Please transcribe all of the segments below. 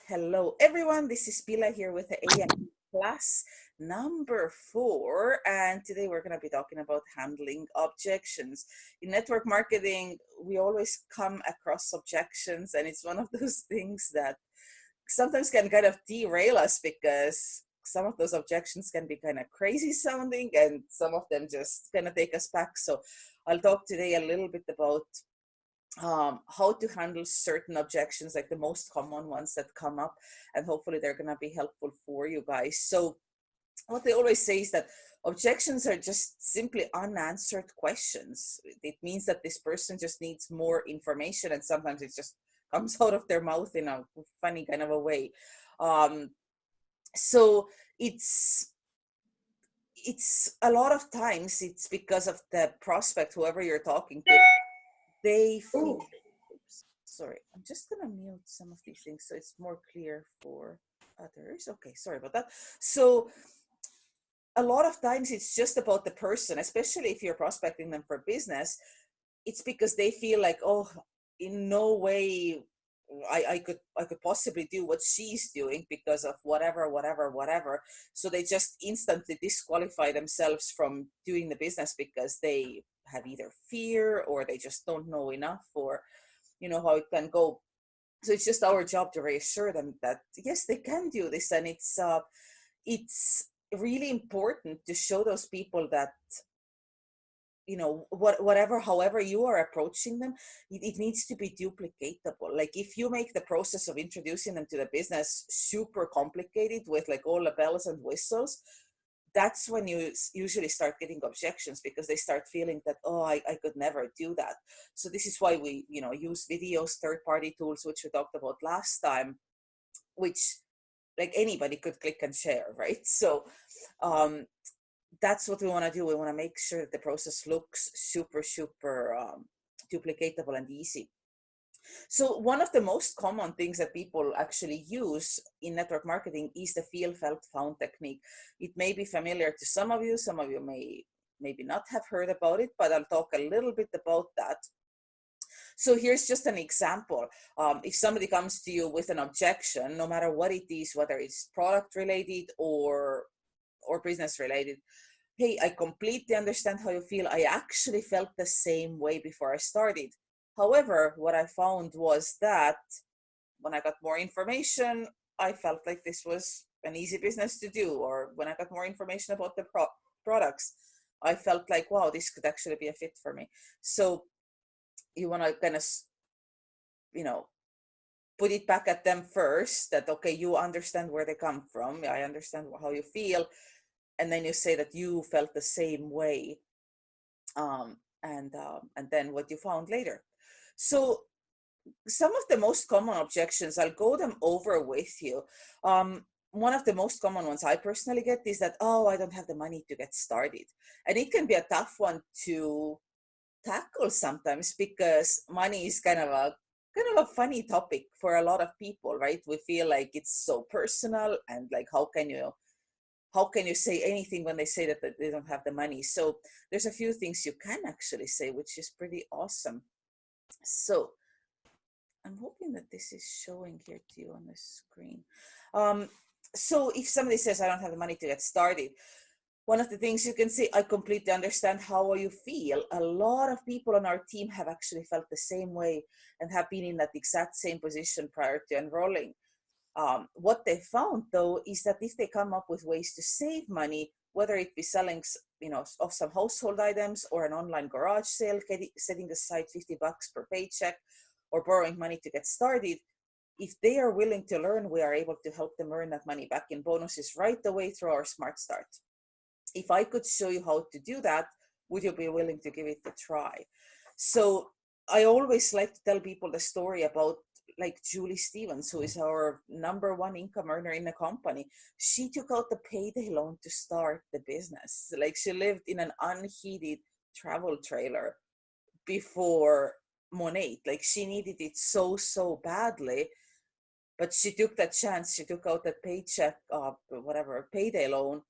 Hello, everyone. This is Pila here with the AMB class number 4. And today we're going to be talking about handling objections. In network marketing, we always come across objections, and it's one of those things that sometimes can kind of derail us because some of those objections can be kind of crazy sounding and some of them just kind of take us back. So I'll talk today a little bit about how to handle certain objections, like the most common ones that come up, and hopefully they're going to be helpful for you guys. So what they always say is that objections are just simply unanswered questions. It means that this person just needs more information, and sometimes it just comes out of their mouth in a funny kind of a way. So it's a lot of times it's because of the prospect, whoever you're talking to, they feel, oops, sorry, I'm just gonna mute some of these things so it's more clear for others. Okay, sorry about that. So a lot of times it's just about the person, especially if you're prospecting them for business. It's because they feel like, oh, in no way I could possibly do what she's doing because of whatever. So they just instantly disqualify themselves from doing the business because they have either fear or they just don't know enough, or how it can go. So it's just our job to reassure them that yes, they can do this, and it's really important to show those people that however you are approaching them, it needs to be duplicatable. Like if you make the process of introducing them to the business super complicated with like all the bells and whistles, that's when you usually start getting objections, because they start feeling that, oh, I could never do that. So this is why we use videos, third-party tools, which we talked about last time, which like anybody could click and share, right? So that's what we want to do. We want to make sure that the process looks super duplicatable and easy. So one of the most common things that people actually use in network marketing is the feel, felt, found technique. It may be familiar to some of you may maybe not have heard about it, but I'll talk a little bit about that. So here's just an example. If somebody comes to you with an objection, no matter what it is, whether it's product related or business related, hey, I completely understand how you feel. I actually felt the same way before I started. However, what I found was that when I got more information, I felt like this was an easy business to do. Or when I got more information about the products, I felt like, wow, this could actually be a fit for me. So you want to kind of, put it back at them first, that, okay, you understand where they come from. I understand how you feel. And then you say that you felt the same way, and then what you found later. So some of the most common objections, I'll go them over with you. One of the most common ones I personally get is that, oh, I don't have the money to get started. And it can be a tough one to tackle sometimes, because money is kind of a funny topic for a lot of people, right? We feel like it's so personal, and like, how can you say anything when they say that they don't have the money? So there's a few things you can actually say, which is pretty awesome. So I'm hoping that this is showing here to you on the screen. So if somebody says, I don't have the money to get started, one of the things you can say, I completely understand how you feel. A lot of people on our team have actually felt the same way and have been in that exact same position prior to enrolling. What they found, though, is that if they come up with ways to save money, whether it be selling, of some household items, or an online garage sale, setting aside $50 per paycheck, or borrowing money to get started, if they are willing to learn, we are able to help them earn that money back in bonuses right away through our Smart Start. If I could show you how to do that, would you be willing to give it a try? So I always like to tell people the story about like Julie Stevens, who is our #1 income earner in the company. She took out the payday loan to start the business. Like, she lived in an unheated travel trailer before Monat. Like, she needed it so badly, but she took that chance. She took out that paycheck, payday loan,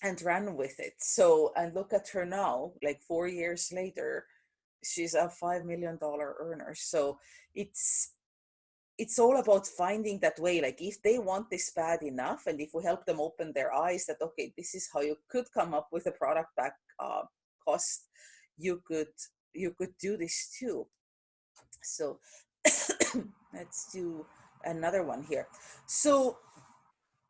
and ran with it. So, and look at her now, like 4 years later, she's a $5 million earner. So it's it's all about finding that way. Like if they want this bad enough, and if we help them open their eyes that, okay, this is how you could come up with a product back cost, you could do this too. So let's do another one here. So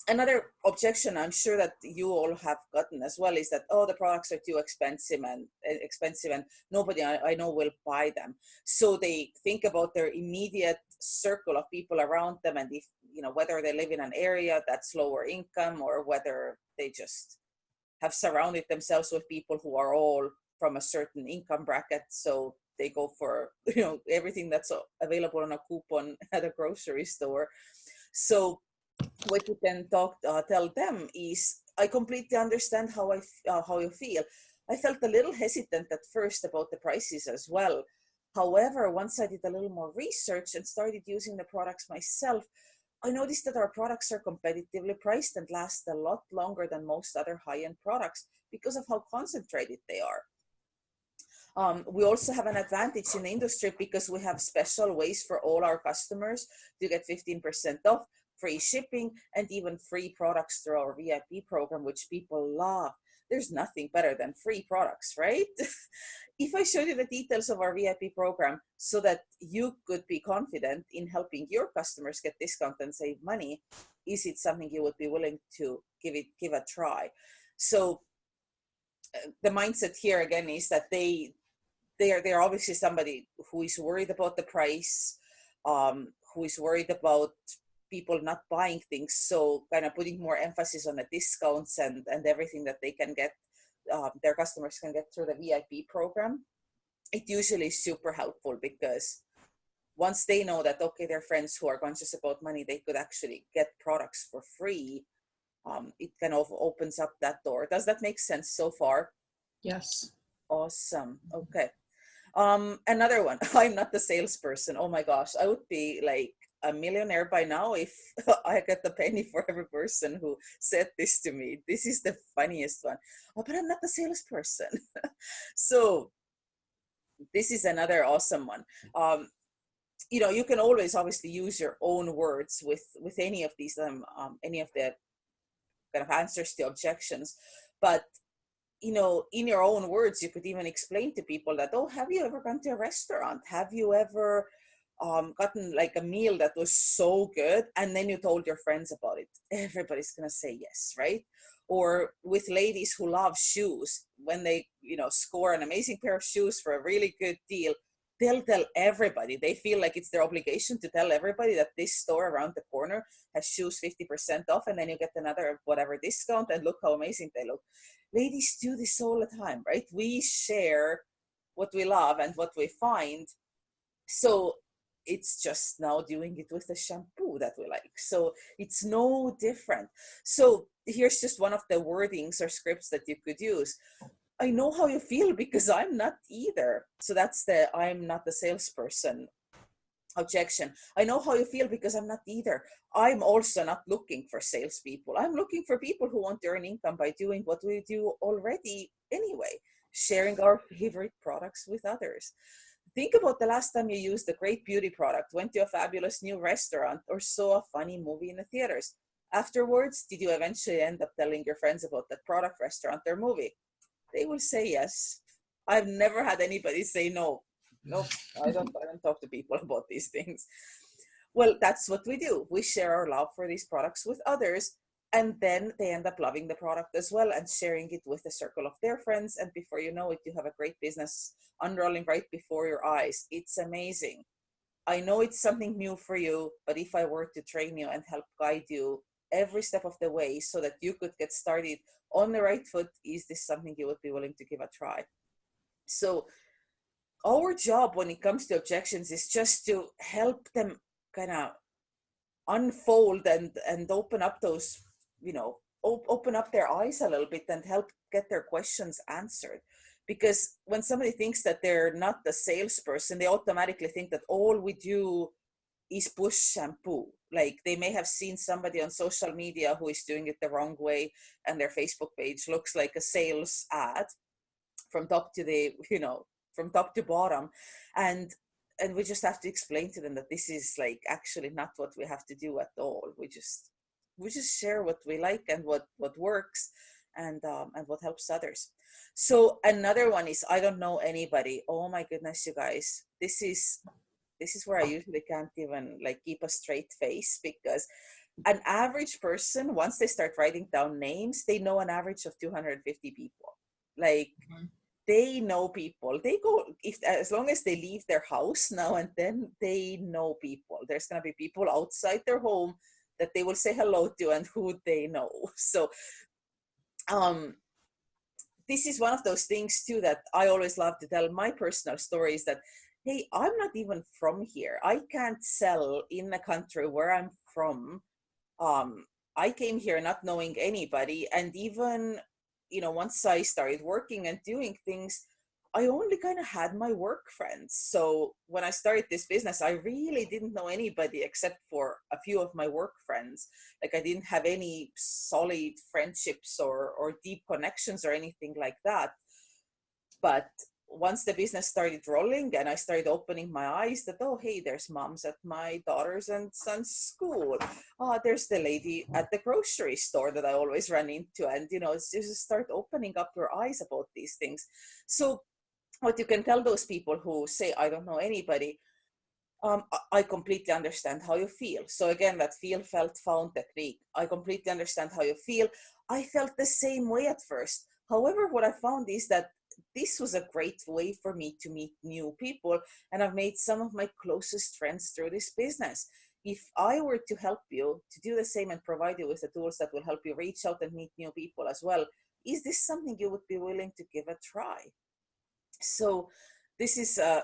another objection I'm sure that you all have gotten as well is that, oh, the products are too expensive and nobody I know will buy them. So they think about their immediate circle of people around them, and if, you know, whether they live in an area that's lower income or whether they just have surrounded themselves with people who are all from a certain income bracket. So they go for, you know, everything that's available on a coupon at a grocery store. So what you can tell them is, I completely understand how you feel. I felt a little hesitant at first about the prices as well. However, once I did a little more research and started using the products myself, I noticed that our products are competitively priced and last a lot longer than most other high-end products because of how concentrated they are. We also have an advantage in the industry because we have special ways for all our customers to get 15% off, free shipping, and even free products through our VIP program, which people love. There's nothing better than free products, right? If I showed you the details of our VIP program so that you could be confident in helping your customers get discount and save money, is it something you would be willing to give a try? So the mindset here again is that they're obviously somebody who is worried about the price, who is worried about people not buying things. So kind of putting more emphasis on the discounts and everything that they can get, their customers can get through the VIP program. It usually is super helpful because once they know that, okay, their friends who are conscious about money, they could actually get products for free. It kind of opens up that door. Does that make sense so far? Yes. Awesome. Okay. Another one. I'm not the salesperson. Oh my gosh, I would be like a millionaire by now if I got the penny for every person who said this to me. This is the funniest one. Oh, but I'm not the salesperson. So this is another awesome one. You know, you can always obviously use your own words with any of these, any of the kind of answers to objections, but you know, in your own words, you could even explain to people that, oh, have you ever gone to a restaurant? Have you ever gotten like a meal that was so good? And then you told your friends about it. Everybody's going to say yes, right? Or with ladies who love shoes, when they, you know, score an amazing pair of shoes for a really good deal, they'll tell everybody. They feel like it's their obligation to tell everybody that this store around the corner has shoes 50% off, and then you get another whatever discount, and look how amazing they look. Ladies do this all the time, right? We share what we love and what we find. So it's just now doing it with a shampoo that we like. So it's no different. So here's just one of the wordings or scripts that you could use. I know how you feel because I'm not either. So that's the I'm not the salesperson objection. I know how you feel because I'm not either. I'm also not looking for salespeople. I'm looking for people who want to earn income by doing what we do already anyway, sharing our favorite products with others. Think about the last time you used a great beauty product, went to a fabulous new restaurant, or saw a funny movie in the theaters. Afterwards, did you eventually end up telling your friends about that product, restaurant, or movie? They will say yes. I've never had anybody say no. Nope, I don't talk to people about these things. Well, that's what we do. We share our love for these products with others, and then they end up loving the product as well and sharing it with a circle of their friends. And before you know it, you have a great business unrolling right before your eyes. It's amazing. I know it's something new for you, but if I were to train you and help guide you every step of the way so that you could get started on the right foot, is this something you would be willing to give a try? So our job when it comes to objections is just to help them kind of unfold and open up those, you know, open up their eyes a little bit and help get their questions answered. Because when somebody thinks that they're not the salesperson, they automatically think that all we do is push shampoo. Like they may have seen somebody on social media who is doing it the wrong way, and their Facebook page looks like a sales ad from top to the, you know, from top to bottom. And and we just have to explain to them that this is like actually not what we have to do at all. We just share what we like and what works, and what helps others. So another one is, I don't know anybody. Oh my goodness, you guys, this is where I usually can't even like keep a straight face, because an average person, once they start writing down names, they know an average of 250 people. Like, they know people. They go, if as long as they leave their house now and then, they know people. There's going to be people outside their home that they will say hello to and who they know. So this is one of those things too that I always love to tell my personal stories, that hey, I'm not even from here. I can't sell in the country where I'm from. I came here not knowing anybody, and even, once I started working and doing things, I only kind of had my work friends. So when I started this business, I really didn't know anybody except for a few of my work friends. Like, I didn't have any solid friendships or deep connections or anything like that. But once the business started rolling and I started opening my eyes that, oh, hey, there's moms at my daughter's and son's school. Oh, there's the lady at the grocery store that I always run into. And, it's just start opening up your eyes about these things. So what you can tell those people who say, I don't know anybody, I completely understand how you feel. So again, that feel, felt, found technique. I completely understand how you feel. I felt the same way at first. However, what I found is that this was a great way for me to meet new people, and I've made some of my closest friends through this business. If I were to help you to do the same and provide you with the tools that will help you reach out and meet new people as well, is this something you would be willing to give a try? So this is a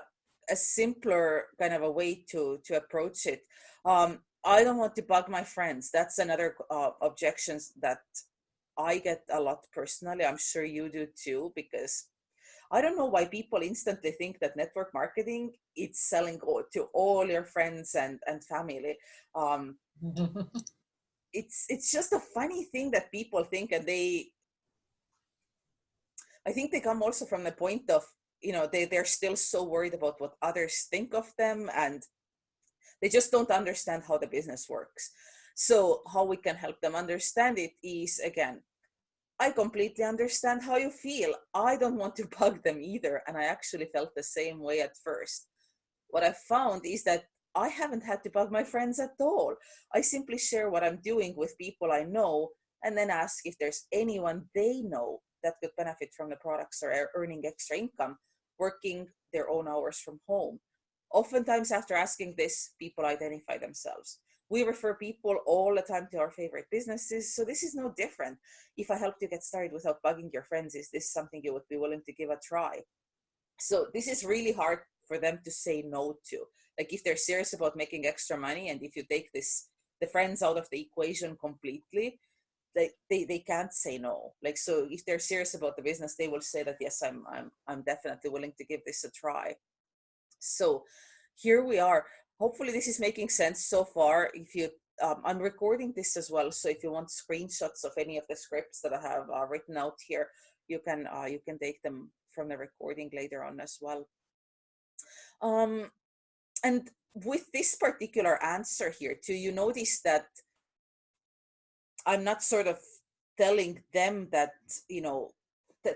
simpler kind of a way to approach it. I don't want to bug my friends. That's another objections that I get a lot personally. I'm sure you do too, because I don't know why people instantly think that network marketing, it's selling to all your friends and family. It's just a funny thing that people think, and I think they come also from the point of, they're still so worried about what others think of them, and they just don't understand how the business works. So how we can help them understand it is, again, I completely understand how you feel. I don't want to bug them either. And I actually felt the same way at first. What I found is that I haven't had to bug my friends at all. I simply share what I'm doing with people I know, and then ask if there's anyone they know that could benefit from the products or earning extra income, working their own hours from home. Oftentimes, after asking this, people identify themselves. We refer people all the time to our favorite businesses, so this is no different. If I helped you get started without bugging your friends, is this something you would be willing to give a try? So this is really hard for them to say no to. Like, if they're serious about making extra money, and if you take the friends out of the equation completely, they can't say no. Like, so if they're serious about the business, they will say that, yes, I'm definitely willing to give this a try. So here we are. Hopefully this is making sense so far. If you, I'm recording this as well, so if you want screenshots of any of the scripts that I have written out here, you can take them from the recording later on as well. And with this particular answer here too, you notice that I'm not sort of telling them that,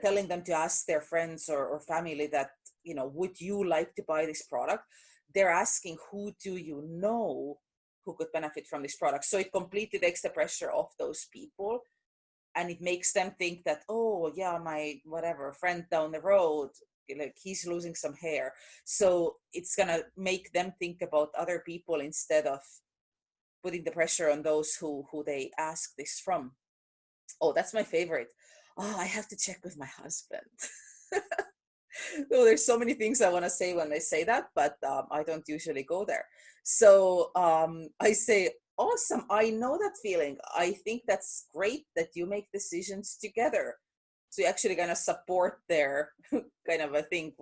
telling them to ask their friends or family that, would you like to buy this product? They're asking, who do you know who could benefit from this product? So it completely takes the pressure off those people, and it makes them think that, oh yeah, my whatever friend down the road, like, he's losing some hair. So it's gonna make them think about other people instead of putting the pressure on those who they ask this from. Oh, that's my favorite. Oh, I have to check with my husband. So there's so many things I want to say when they say that, but I don't usually go there. So I say, awesome, I know that feeling. I think that's great that you make decisions together. So you're actually going to support their kind of a thing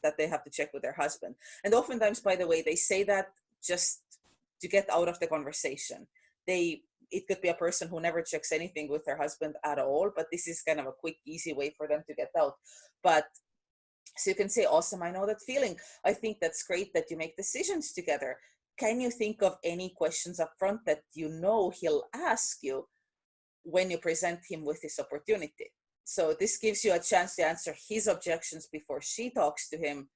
that they have to check with their husband. And oftentimes, by the way, they say that just to get out of the conversation. It could be a person who never checks anything with their husband at all, but this is kind of a quick, easy way for them to get out. But So you can say, awesome, I know that feeling. I think that's great that you make decisions together. Can you think of any questions up front that you know he'll ask you when you present him with this opportunity? So this gives you a chance to answer his objections before she talks to him,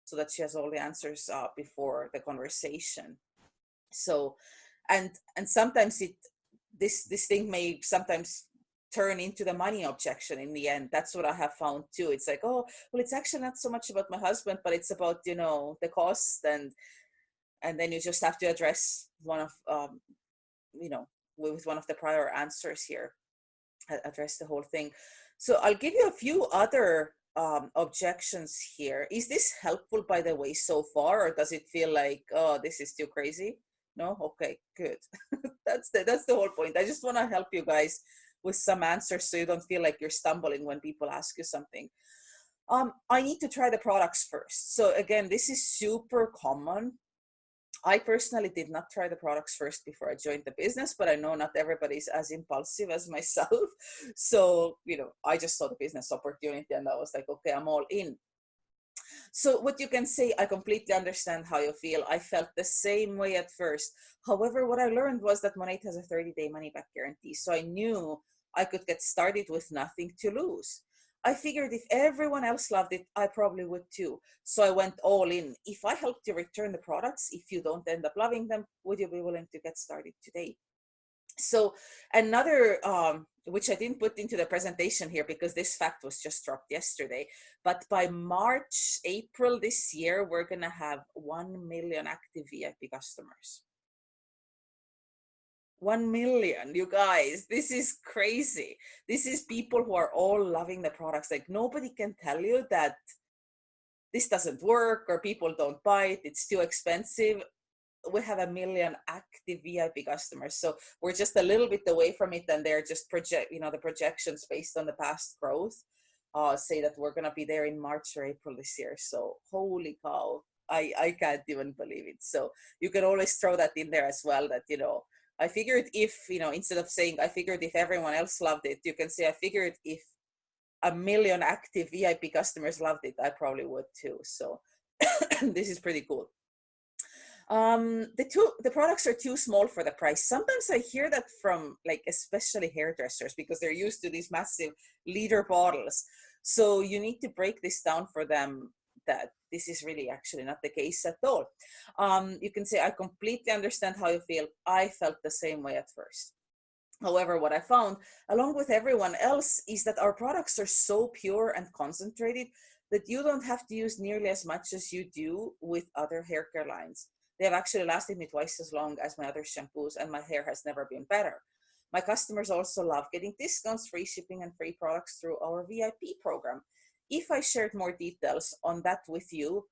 so that she has all the answers before the conversation. So, and sometimes this thing may sometimes turn into the money objection in the end. That's what I have found too. It's like, oh, well, it's actually not so much about my husband, but it's about, you know, the cost, and then you just have to address one of, you know, with one of the prior answers here, address the whole thing. So I'll give you a few other objections here. Is this helpful, by the way, so far, or does it feel like, oh, this is too crazy? No? Okay, good. That's the whole point. I just want to help you guys with some answers so you don't feel like you're stumbling when people ask you something. I need to try the products first. So again, this is super common. I personally did not try the products first before I joined the business, but I know not everybody's as impulsive as myself. So, you know, I just saw the business opportunity and I was like, okay, I'm all in. So what you can say, I completely understand how you feel. I felt the same way at first. However, what I learned was that Monat has a 30-day money back guarantee. So I knew I could get started with nothing to lose. I figured if everyone else loved it, I probably would too. So I went all in. If I helped you return the products, if you don't end up loving them, would you be willing to get started today? So another, which I didn't put into the presentation here because this fact was just dropped yesterday, but by March, April this year, we're going to have 1 million active VIP customers. 1 million, you guys, this is crazy. This is people who are all loving the products. Like, nobody can tell you that this doesn't work or people don't buy it, it's too expensive. We have 1 million active VIP customers. So we're just a little bit away from it, and they're just the projections based on the past growth say that we're gonna be there in March or April this year. So holy cow, I can't even believe it. So you can always throw that in there as well, that, you know, I figured if, you know, instead of saying I figured if everyone else loved it, you can say I figured if 1 million active VIP customers loved it, I probably would too. So this is pretty cool. The products are too small for the price. Sometimes I hear that from, like, especially hairdressers, because they're used to these massive liter bottles. So you need to break this down for them, that this is really actually not the case at all. You can say, I completely understand how you feel. I felt the same way at first. However, what I found, along with everyone else, is that our products are so pure and concentrated that you don't have to use nearly as much as you do with other hair care lines. They have actually lasted me twice as long as my other shampoos, and my hair has never been better. My customers also love getting discounts, free shipping, and free products through our VIP program. If I shared more details on that with you,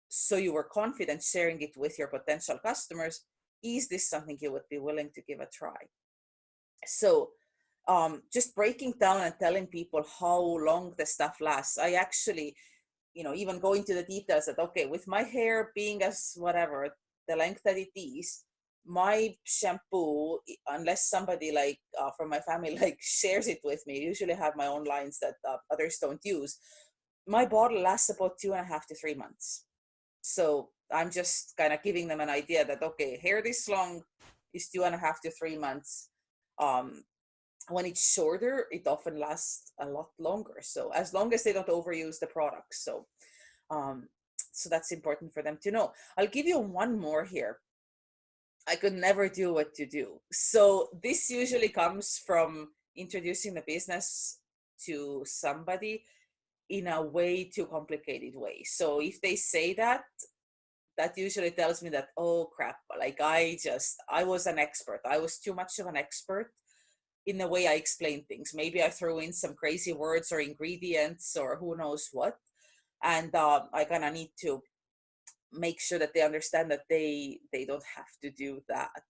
so you were confident sharing it with your potential customers, is this something you would be willing to give a try? So just breaking down and telling people how long the stuff lasts. I actually, you know, even go into the details that, okay, with my hair being as whatever, the length that it is, my shampoo, unless somebody like from my family like shares it with me, usually have my own lines that others don't use. My bottle lasts about 2.5 to 3 months. So I'm just kind of giving them an idea that, okay, hair this long is 2.5 to 3 months. When it's shorter, it often lasts a lot longer. So as long as they don't overuse the product. So that's important for them to know. I'll give you one more here. I could never do what you do. So this usually comes from introducing the business to somebody in a way too complicated way. So if they say that, that usually tells me that, oh crap, like I was an expert. I was too much of an expert in the way I explain things. Maybe I throw in some crazy words or ingredients or who knows what. And I kind of need to make sure that they understand that they don't have to do that.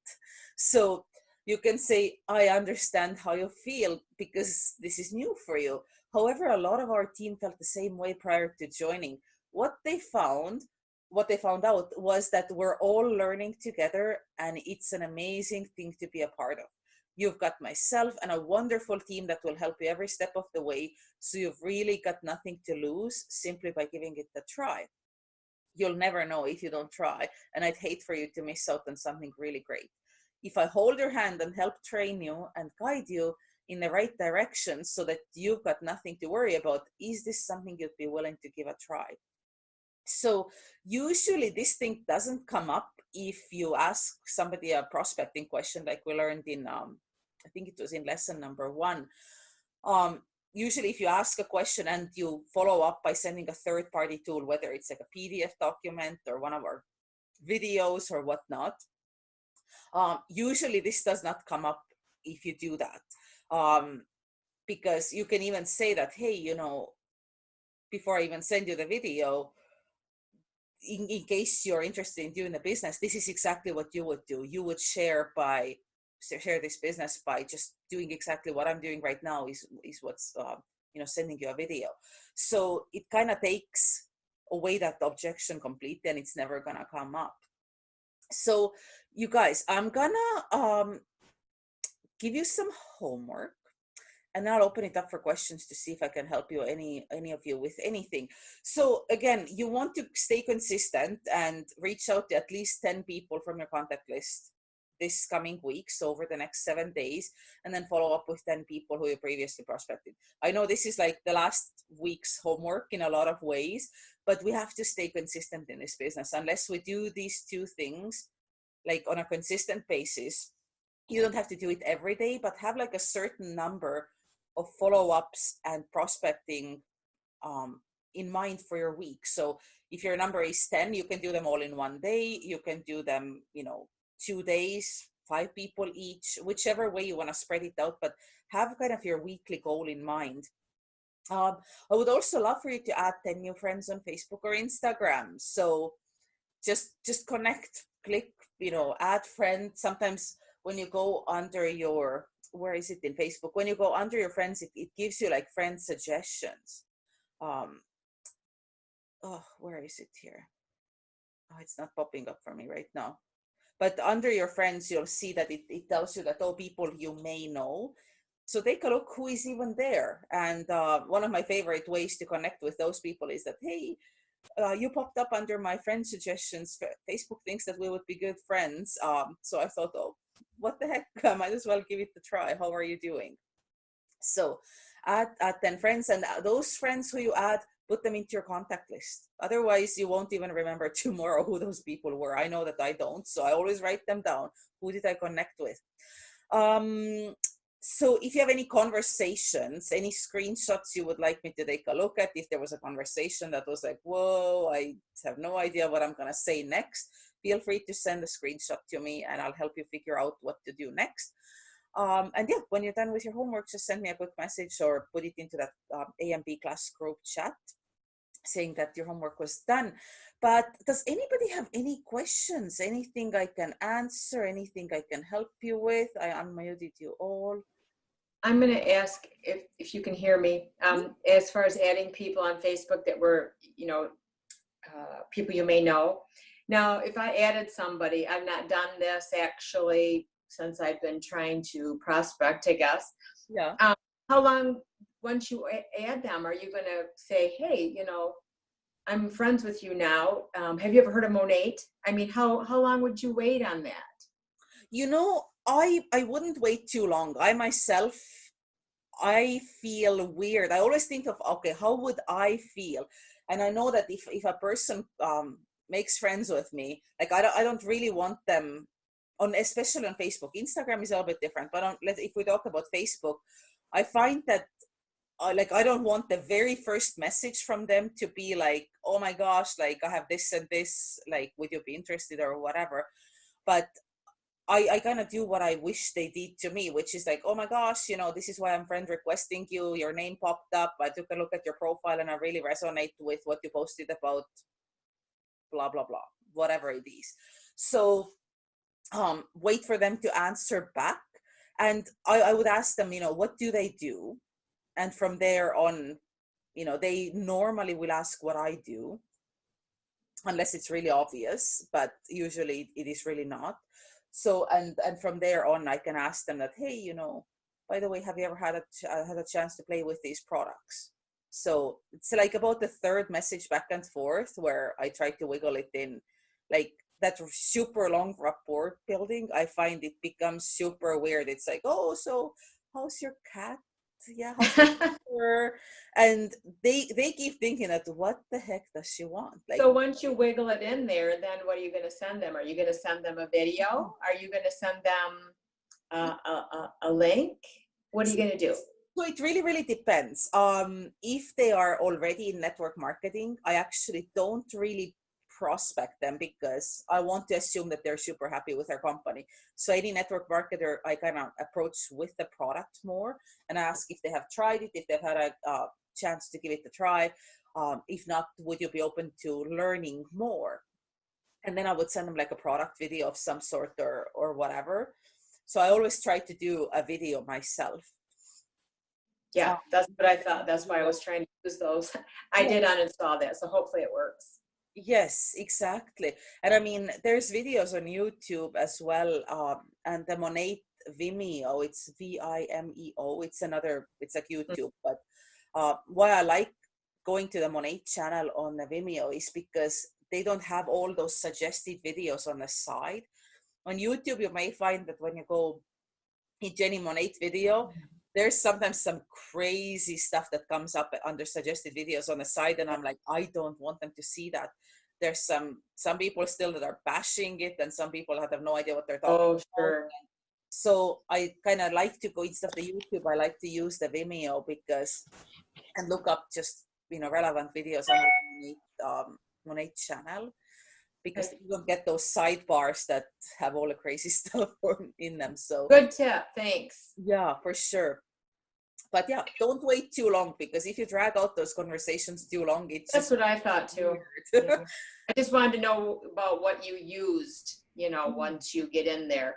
So you can say, I understand how you feel because this is new for you. However, a lot of our team felt the same way prior to joining. What they found out was that we're all learning together, and it's an amazing thing to be a part of. You've got myself and a wonderful team that will help you every step of the way. So you've really got nothing to lose simply by giving it a try. You'll never know if you don't try. And I'd hate for you to miss out on something really great. If I hold your hand and help train you and guide you in the right direction so that you've got nothing to worry about, is this something you'd be willing to give a try? So usually this thing doesn't come up if you ask somebody a prospecting question, like we learned in, I think it was in lesson number 1. Usually if you ask a question and you follow up by sending a third-party tool, whether it's like a PDF document or one of our videos or whatnot, usually this does not come up if you do that. Because you can even say that, hey, you know, before I even send you the video, in case you're interested in doing the business, this is exactly what you would do. You would share this business by just doing exactly what I'm doing right now is what's, sending you a video. So it kind of takes away that objection completely, and it's never going to come up. So you guys, I'm going to give you some homework, and I'll open it up for questions to see if I can help you, any of you, with anything. So again, you want to stay consistent and reach out to at least 10 people from your contact list this coming week, so over the next 7 days, and then follow up with 10 people who you previously prospected. I know this is like the last week's homework in a lot of ways, but we have to stay consistent in this business. Unless we do these 2 things like on a consistent basis, you don't have to do it every day, but have like a certain number of follow-ups and prospecting in mind for your week. So if your number is 10, you can do them all in one day. You can do them, 2 days, 5 people each, whichever way you want to spread it out, but have kind of your weekly goal in mind. I would also love for you to add 10 new friends on Facebook or Instagram. So just connect, click, add friend. Sometimes when you go under your, where is it in Facebook? When you go under your friends, it gives you like friend suggestions. Where is it here? Oh, it's not popping up for me right now. But under your friends, you'll see that it tells you that, people you may know. So take a look who is even there. And one of my favorite ways to connect with those people is that, hey, you popped up under my friend suggestions. Facebook thinks that we would be good friends. So I thought, what the heck? I might as well give it a try. How are you doing? So add 10 friends, and those friends who you add, put them into your contact list. Otherwise, you won't even remember tomorrow who those people were. I know that I don't. So I always write them down. Who did I connect with? So if you have any conversations, any screenshots you would like me to take a look at, if there was a conversation that was like, whoa, I have no idea what I'm going to say next, feel free to send a screenshot to me and I'll help you figure out what to do next. And yeah, when you're done with your homework, just send me a quick message or put it into that AMB class group chat saying that your homework was done. But does anybody have any questions? Anything I can answer? Anything I can help you with? I unmuted you all. I'm going to ask if you can hear me. As far as adding people on Facebook that were, people you may know. Now, if I added somebody, I've not done this actually since I've been trying to prospect, I guess. Yeah. How long, once you add them, are you going to say, hey, I'm friends with you now. Have you ever heard of Monat? I mean, how long would you wait on that? I wouldn't wait too long. I feel weird. I always think of, okay, how would I feel? And I know that if a person makes friends with me, like I don't really want them on, especially on Facebook. Instagram is a little bit different, but if we talk about Facebook, I find that I don't want the very first message from them to be like, oh my gosh, like I have this and this, like, would you be interested or whatever? But I kind of do what I wish they did to me, which is like, oh my gosh, this is why I'm friend requesting you. Your name popped up. I took a look at your profile and I really resonate with what you posted about blah, blah, blah, whatever it is. So wait for them to answer back. And I would ask them, what do they do? And from there on, they normally will ask what I do, unless it's really obvious, but usually it is really not. So, and from there on, I can ask them that, hey, you know, by the way, have you ever had a chance to play with these products? So it's like about the third message back and forth where I try to wiggle it in. Like that super long rapport building, I find it becomes super weird. It's like, oh, so how's your cat? Yeah, how's your and they keep thinking that what the heck does she want? Like, so once you wiggle it in there, then what are you going to send them? Are you going to send them a video? Are you going to send them a link? What are you going to do? so it really, really depends. If they are already in network marketing, I actually don't really prospect them because I want to assume that they're super happy with their company. So any network marketer, I kind of approach with the product more and ask if they have tried it, if they've had a chance to give it a try. If not, would you be open to learning more? And then I would send them like a product video of some sort or whatever. So I always try to do a video myself. Yeah, that's what I thought. That's why I was trying to use those. I did uninstall that, so hopefully it works. Yes, exactly. And I mean, there's videos on YouTube as well. And the Monat Vimeo, it's Vimeo. It's like YouTube. But why I like going to the Monat channel on the Vimeo is because they don't have all those suggested videos on the side. On YouTube, you may find that when you go into any Monat video, there's sometimes some crazy stuff that comes up under suggested videos on the side, and I'm like, I don't want them to see that. There's some people still that are bashing it, and some people that have no idea what they're talking about. Sure. So I kind of like to go, instead of the YouTube, I like to use the Vimeo because and look up just relevant videos on the Monat channel, because you don't get those sidebars that have all the crazy stuff in them. So good tip, thanks. Yeah, for sure. But yeah, don't wait too long, because if you drag out those conversations too long, that's what I thought too. Yeah. I just wanted to know about what you used, once you get in there.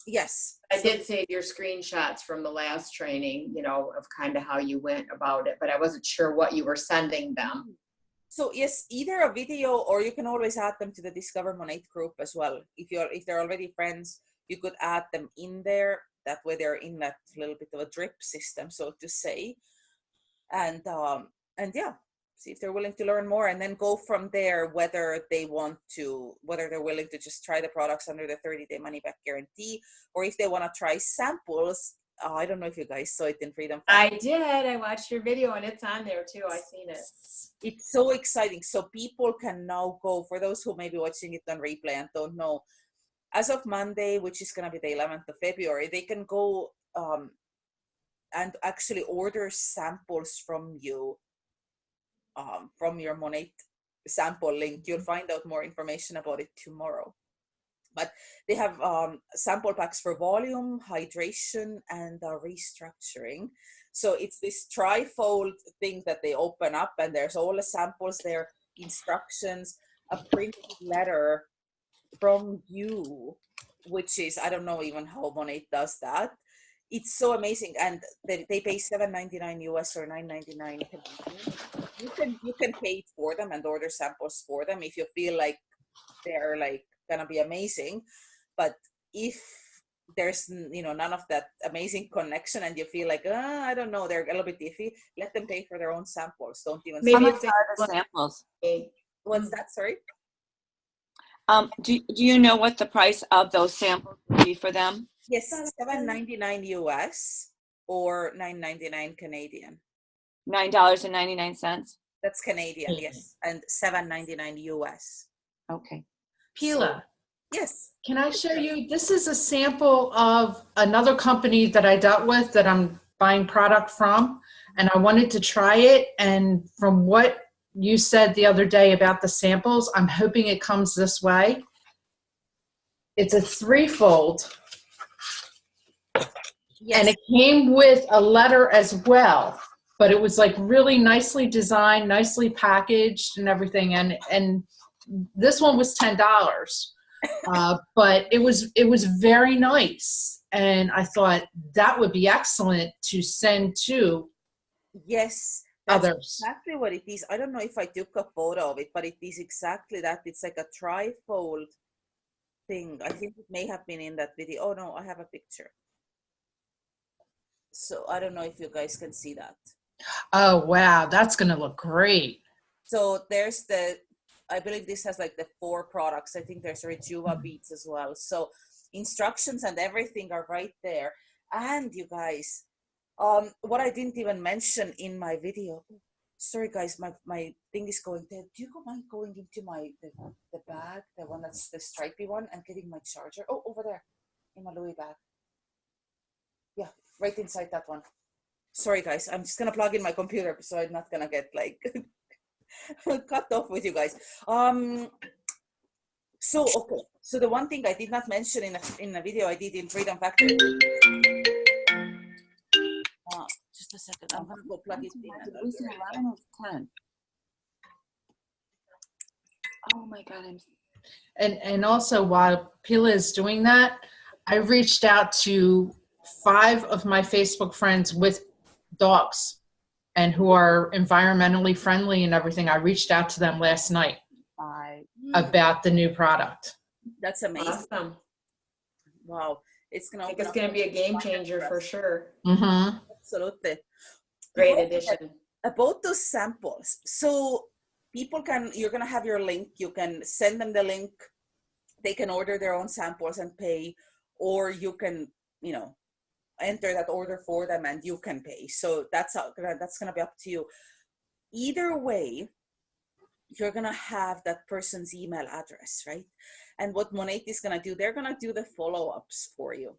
Yes. I did save your screenshots from the last training, of kind of how you went about it, but I wasn't sure what you were sending them. So yes, either a video, or you can always add them to the Discover Monat group as well. If they're already friends, you could add them in there. That way they're in that little bit of a drip system, so to say. And yeah, see if they're willing to learn more, and then go from there, whether they're willing to just try the products under the 30-day money back guarantee, or if they want to try samples. I don't know if you guys saw it in Freedom. I did. I watched your video and it's on there too. I've seen it. It's so exciting. So people can now go, for those who may be watching it on replay and don't know, as of Monday, which is going to be the 11th of February, they can go and actually order samples from you, from your Monat sample link. You'll find out more information about it tomorrow. But they have sample packs for volume, hydration, and restructuring. So it's this trifold thing that they open up, and there's all the samples there, instructions, a printed letter from you, which is, I don't know even how Monat does that. It's so amazing. And they pay $7.99 US or $9.99 Canadian. You can pay for them and order samples for them if you feel like they're like gonna be amazing. But if there's none of that amazing connection and you feel like I don't know, they're a little bit iffy, let them pay for their own samples. Don't even maybe it's the samples. What's that? Sorry. Do you know what the price of those samples would be for them? Yes, $7.99 US or $9.99 Canadian. $9.99. That's Canadian, yes, and $7.99 US. Okay. Pila. Yes. Can I show you? This is a sample of another company that I dealt with that I'm buying product from, and I wanted to try it. And from what you said the other day about the samples, I'm hoping it comes this way. It's a threefold. Yes. And it came with a letter as well, but it was like really nicely designed, nicely packaged and everything. And this one was $10. But it was very nice, and I thought that would be excellent to send to others. Exactly what it is. I don't know if I took a photo of it, but it is exactly that. It's like a trifold thing. I think it may have been in that video. Oh no, I have a picture. So I don't know if you guys can see that. Oh, wow. That's going to look great. So there's I believe this has like the 4 products. I think there's Rejuva beads as well. So instructions and everything are right there. And you guys, what I didn't even mention in my video. Sorry guys, my thing is going there. Do you mind going into the bag, the one that's the stripy one, and getting my charger? Oh, over there in my Louis bag. Yeah, right inside that one. Sorry guys, I'm just gonna plug in my computer so I'm not gonna get like cut off with you guys. So okay, so the one thing I did not mention in a video I did in Freedom Factory. Just a second, I'm gonna go plug it in. Was it 11 or 10? Oh my God, And also while Pila is doing that, I reached out to 5 of my Facebook friends with dogs and who are environmentally friendly and everything. I reached out to them last night about the new product. That's amazing. Awesome. Wow, it's gonna. I think it's going to be a game changer for sure. Mm-hmm. Absolutely. Great addition. About those samples, so people you're gonna have your link. You can send them the link. They can order their own samples and pay, or you can, enter that order for them and you can pay. So that's gonna be up to you. Either way, you're gonna have that person's email address, right? And what Monat is gonna do, they're gonna do the follow-ups for you.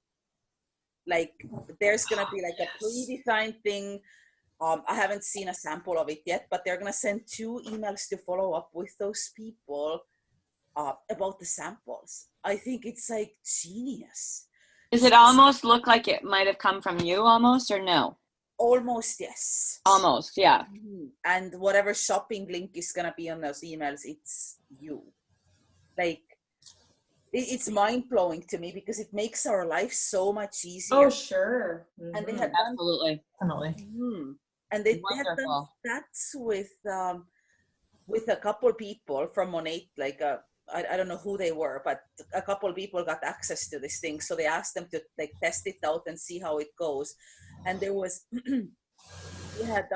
Like there's gonna be like a pre-designed thing. I haven't seen a sample of it yet, but they're gonna send 2 emails to follow up with those people about the samples. I think it's like genius. Does it almost look like it might have come from you almost, or no? Almost, yes. Almost, yeah. And whatever shopping link is gonna be on those emails, it's you. Like, it's mind-blowing to me because it makes our life so much easier. Oh, sure. Mm-hmm. And they had Absolutely. and they had done stats with a couple people from Monat, like I don't know who they were, but a couple people got access to this thing. So they asked them to like test it out and see how it goes. And there was, we had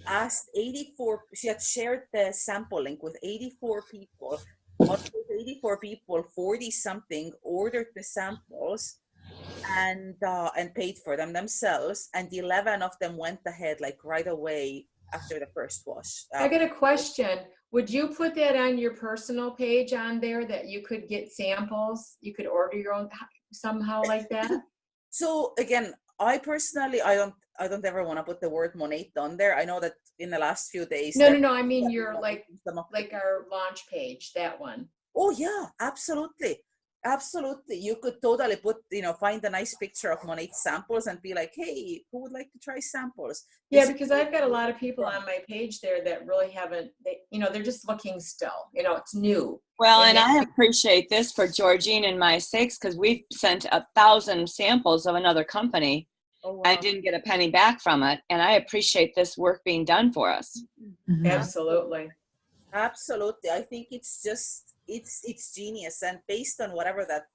asked 84, she had shared the sample link with 84 people. Out of those 84 people, 40 something ordered the samples and paid for them themselves. And 11 of them went ahead like right away after the first wash. I got a question. Would you put that on your personal page on there that you could get samples? You could order your own somehow like that? So again, I personally, I don't ever want to put the word Monat on there. I know that in the last few days. No. I mean, your like our launch page, that one. Oh yeah, absolutely. Absolutely. You could totally put, find a nice picture of Monat samples and be like, hey, who would like to try samples? Yeah, because I've got a lot of people on my page there that really haven't, they're just looking still, it's new. Well, and I appreciate this for Georgine and my sakes, because we've sent 1,000 samples of another company. Oh, wow. And didn't get a penny back from it. And I appreciate this work being done for us. Mm-hmm. Absolutely. Absolutely. I think it's just, it's genius. And based on whatever that,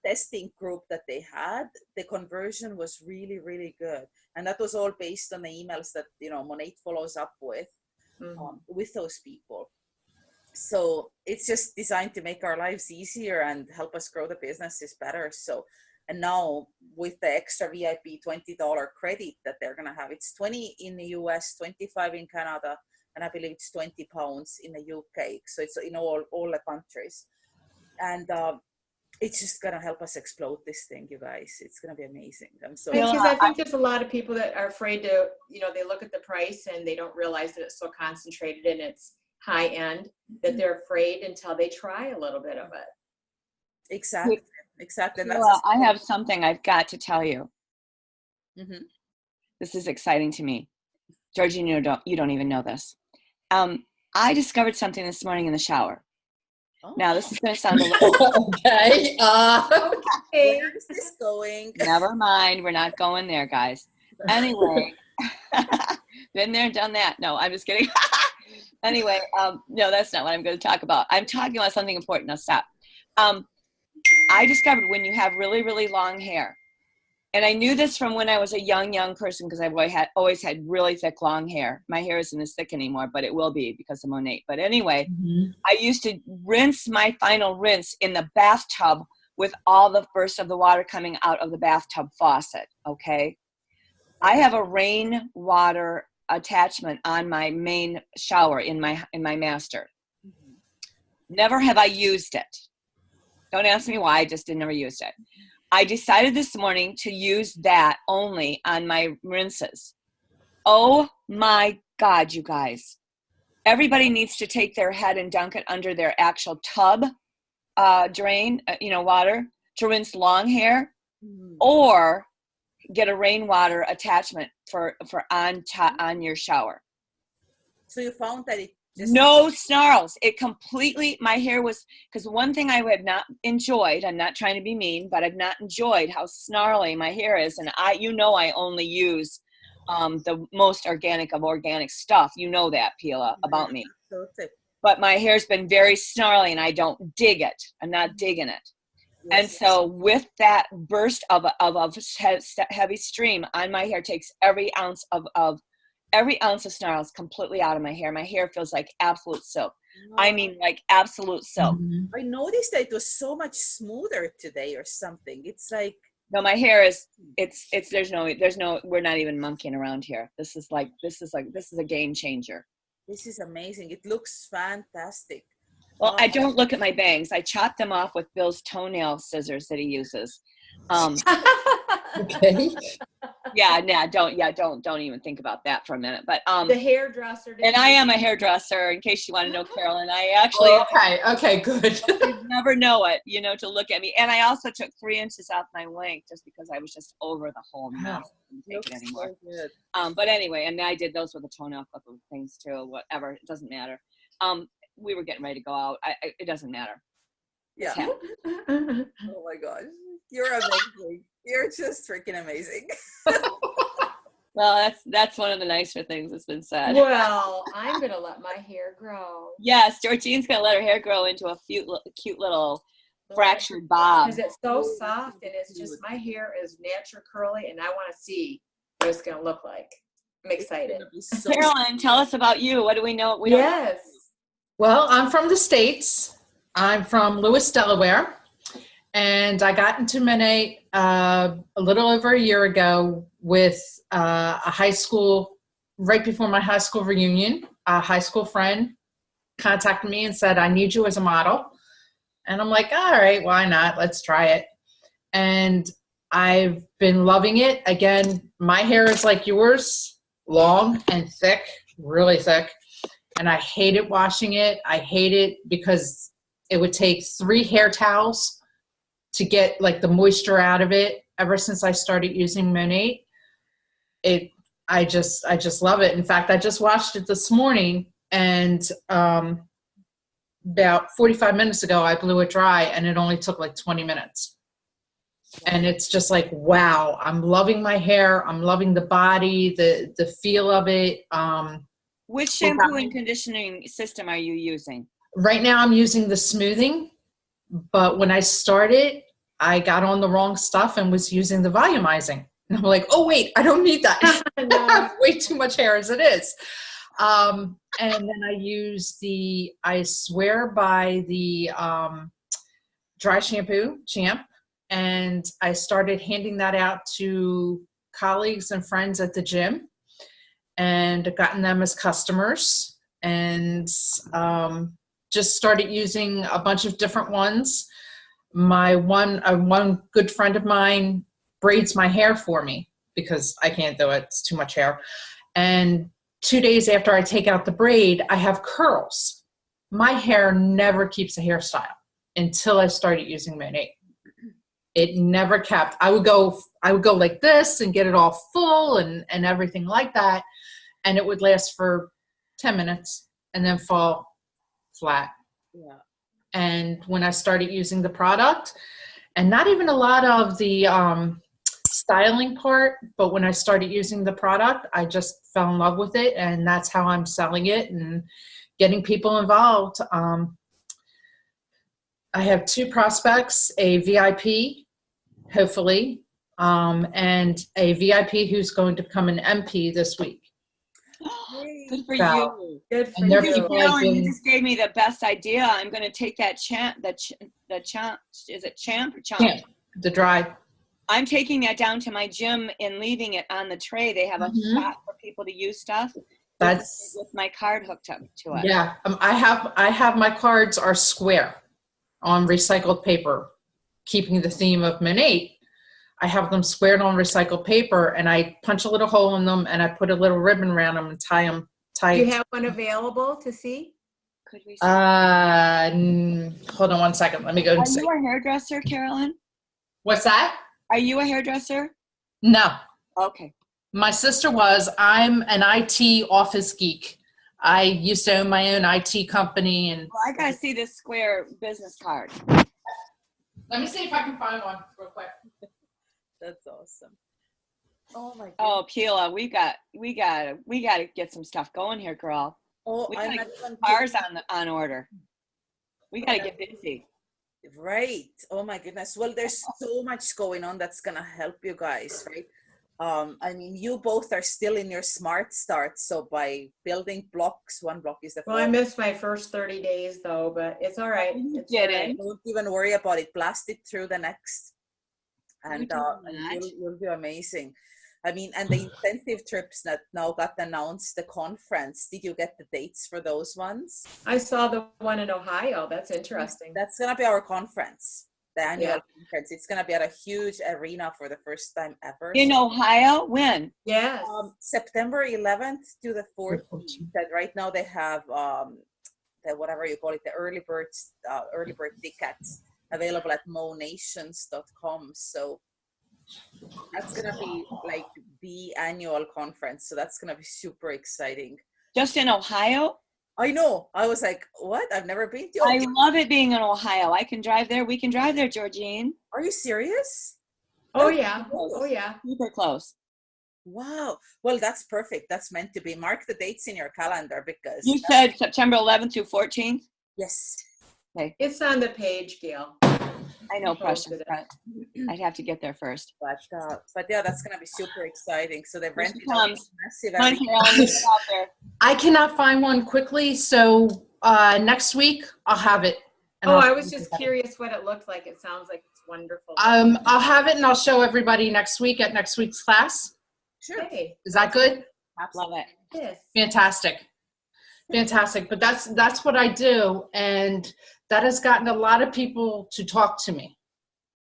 testing group that they had, the conversion was really, really good. And that was all based on the emails that, Monat follows up with those people. So it's just designed to make our lives easier and help us grow the businesses better. So, and now with the extra VIP $20 credit that they're going to have, it's 20 in the US, 25 in Canada, and I believe it's 20 pounds in the UK. So it's in all the countries. And it's just going to help us explode this thing, you guys. It's going to be amazing. I'm so because I think there's a lot of people that are afraid to, they look at the price and they don't realize that it's so concentrated and it's high end, that they're afraid until they try a little bit of it. Exactly. And well, I have something I've got to tell you. Mm-hmm. This is exciting to me. Georgine, you don't even know this. I discovered something this morning in the shower. Oh. Now, this is going to sound a little... Okay. Where is this going? Never mind. We're not going there, guys. Anyway. Been there, done that. No, I'm just kidding. Anyway, no, that's not what I'm going to talk about. I'm talking about something important. Now, stop. I discovered when you have really, really long hair, and I knew this from when I was a young person because I've always had really thick, long hair. My hair isn't as thick anymore, but it will be because of Monat. But anyway, I used to rinse my final rinse in the bathtub with all the burst of the water coming out of the bathtub faucet, okay? I have a rainwater attachment on my main shower in my master. Never have I used it. Don't ask me why, I just never used it. I decided this morning to use that only on my rinses. Oh my God, you guys. Everybody needs to take their head and dunk it under their actual tub drain, water to rinse long hair, or get a rainwater attachment for on your shower. So you found that it just no snarls. It completely, my hair was, because one thing I have not enjoyed, I'm not trying to be mean, but I've not enjoyed how snarly my hair is. And I only use the most organic of organic stuff. You know that, Pila, about me. But my hair's been very snarly and I don't dig it. I'm not digging it. Yes, and so with that burst of heavy stream on my hair takes every ounce of snarls completely out of my hair. My hair feels like absolute silk. Wow. I mean, like absolute silk. I noticed that it was so much smoother today or something. It's like, no, my hair is, there's no, we're not even monkeying around here. This is a game changer. This is amazing. It looks fantastic. Well, I don't look at my bangs. I chop them off with Bill's toenail scissors that he uses. Okay. Don't even think about that for a minute. But the hairdresser. And I am a hairdresser, in case you want to know, Carolyn. I actually okay, good. You never know it, to look at me. And I also took 3 inches off my length just because I was just over the whole mess. I couldn't take it anymore. So but anyway, and I did those with a toenail clip of things too. Whatever, it doesn't matter. We were getting ready to go out. It doesn't matter. Yeah. Oh my gosh. You're amazing. You're just freaking amazing. Well, that's one of the nicer things that's been said. Well, I'm going to let my hair grow. Yes, Georgine's going to let her hair grow into a cute little fractured bob. Because it's so soft and it's just, my hair is natural curly and I want to see what it's going to look like. I'm excited. Carolyn, tell us about you. What do we know? Yes. Well, I'm from the States. I'm from Lewis, Delaware. And I got into Monat a little over a year ago with a high school, right before my high school reunion. A high school friend contacted me and said, I need you as a model. And I'm like, all right, why not? Let's try it. And I've been loving it. Again, my hair is like yours, long and thick, really thick. And I hated washing it. I hate it because it would take 3 hair towels to get like the moisture out of it. Ever since I started using Monat, I just love it. In fact, I just washed it this morning, and about 45 minutes ago, I blew it dry, and it only took like 20 minutes. And it's just like, wow, I'm loving my hair. I'm loving the body, the feel of it. Which shampoo and conditioning system are you using? Right now I'm using the smoothing, but when I started, I got on the wrong stuff and was using the volumizing. And I'm like, oh wait, I don't need that. I have way too much hair as it is. And then I swear by the dry shampoo, Champ, and I started handing that out to colleagues and friends at the gym, and gotten them as customers, and just started using a bunch of different ones. My one good friend of mine braids my hair for me because I can't do it. It's too much hair. And 2 days after I take out the braid, I have curls. My hair never keeps a hairstyle until I started using Monat. It never kept. I would go like this and get it all full and everything like that. And it would last for 10 minutes and then fall flat. Yeah. And when I started using the product, and not even a lot of the styling part, but when I started using the product, I just fell in love with it, and that's how I'm selling it and getting people involved. I have 2 prospects, a VIP, hopefully, and a VIP who's going to become an MP this week. Good for So, you. Good for And they're you. people like Carolyn, you being- just gave me the best idea. I'm going to take that champ, is it champ or chomp? Camp, the dry. I'm taking that down to my gym and leaving it on the tray. They have a Mhm. spot for people to use stuff. That's, With my card hooked up to it. yeah, I have my cards are square on recycled paper, keeping the theme of Monat. I have them squared on recycled paper, and I punch a little hole in them, and I put a little ribbon around them and tie them Do you tight. have one available to see? Could we? Hold on one second. Let me go Are and see. you a hairdresser, Carolyn? What's that? Are you a hairdresser? No. Okay. My sister was. I'm an IT office geek. I used to own my own IT company, and Well, I gotta see this square business card. let me see if I can find one real quick. That's awesome. Oh my god. Oh, Keela, we gotta get some stuff going here, girl. Oh, We I'm gotta not get even cars on order. We gotta get busy. right. Oh my goodness. Well, there's so much going on that's gonna help you guys, right? I mean, you both are still in your smart start. So by building blocks, 1 block is the Well, I first. missed my first 30 days though, but it's all right. You It's did all it. right. Don't even worry about it. Blast it through the next, and doing that. you'll do amazing. I mean, and the incentive trips that now got announced, the conference. Did you get the dates for those ones? I saw the one in Ohio. That's interesting. That's gonna be our conference, the annual Yeah. conference. It's gonna be at a huge arena for the first time ever. In Ohio, when? Yes. September 11th to the 14th. That right now they have the whatever you call it, the early bird tickets available at monations.com. So that's gonna be like the annual conference. So that's gonna be super exciting. Just in Ohio? I know. I was like, what? I've never been to. I love it being in Ohio. I can drive there. We can drive there, Georgine. Are you serious? Oh yeah. Oh yeah. Super close. Wow. Well, that's perfect. That's meant to be. Mark the dates in your calendar because You said September 11th through 14th? yes. It's on the page, Gail. I know, precious, Posted it. but I'd have to get there first. But yeah, that's gonna be super exciting. So they've Here she rented out comes. a massive Come on, arena. Carolyn, let's get out there. I cannot find one quickly, so next week I'll have it. and Oh, I'll- I was just curious what it looked like. It sounds like it's wonderful. I'll have it and I'll show everybody next week at next week's class. Sure. Hey, Is that good? Love it. yes. Fantastic. Fantastic. But that's what I do, and that has gotten a lot of people to talk to me.